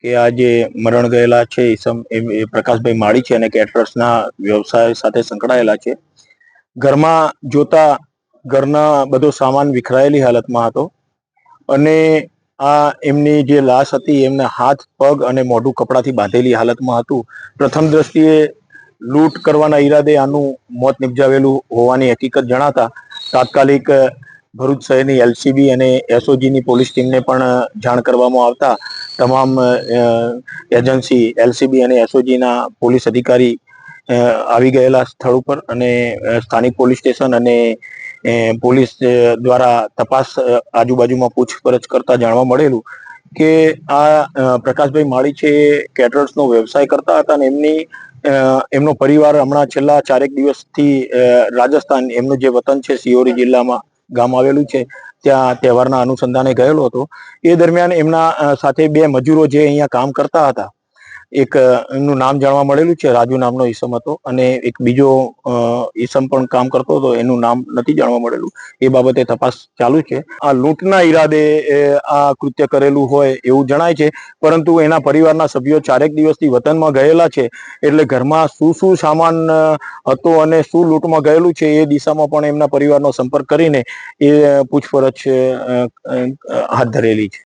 કે આ જે મરણ ગયેલા છે ઈસમ એ પ્રકાશભાઈ માળી છે અને કેટરર્સના વ્યવસાય સાથે સંકળાયેલા છે. ઘરમાં જોતા ઘરના બધો સામાન વિખરાયેલી હાલતમાં હતો અને આ એમની જે લાશ હતી એમના હાથ પગ અને મોઢું કપડાથી બાંધેલી હાલતમાં હતું. પ્રથમ દ્રષ્ટિએ લૂંટ કરવાના ઈરાદે આનું મોત નિપજાવેલું હોવાની હકીકત જણાતા તાત્કાલિક ભરૂચ શહેરની એલસીબી અને એસઓજીની પોલીસ ટીમને પણ જાણ કરવામાં આવતા તમામ એજન્સી એલસીબી અને એસઓજીના પોલીસ અધિકારી આવી ગયેલા સ્થળ ઉપર અને સ્થાનિક પોલીસ સ્ટેશન અને પોલીસ દ્વારા તપાસ આજુબાજુમાં પૂછપરછ કરતા જાણવા મળેલું કે આ પ્રકાશભાઈ માળી છે એ કેટરર્સનો વ્યવસાય કરતા હતા અને એમનો પરિવાર હમણાં છેલ્લા 4 દિવસથી રાજસ્થાન એમનું જે વતન છે સિયોરી જિલ્લામાં ગામ આવેલું છે ત્યાં તહેવારના અનુસંધાને ગયેલો હતો. એ દરમિયાન એમના સાથે 2 મજૂરો જે અહીંયા કામ કરતા હતા, એક એમનું નામ જાણવા મળેલું છે, રાજુ નામનો ઈસમ હતો અને એક બીજો ઈસમ પણ કામ કરતો હતો, એનું નામ નથી જાણવા મળેલું. એ બાબતે તપાસ ચાલુ છે. આ લૂંટના ઈરાદે આ કૃત્ય કરેલું હોય એવું જણાય છે, પરંતુ એના પરિવારના સભ્યો 4 દિવસથી વતનમાં ગયેલા છે એટલે ઘરમાં શું સામાન હતો અને શું લૂંટમાં ગયેલું છે એ દિશામાં પણ એમના પરિવારનો સંપર્ક કરીને એ પૂછપરછ હાથ ધરેલી છે.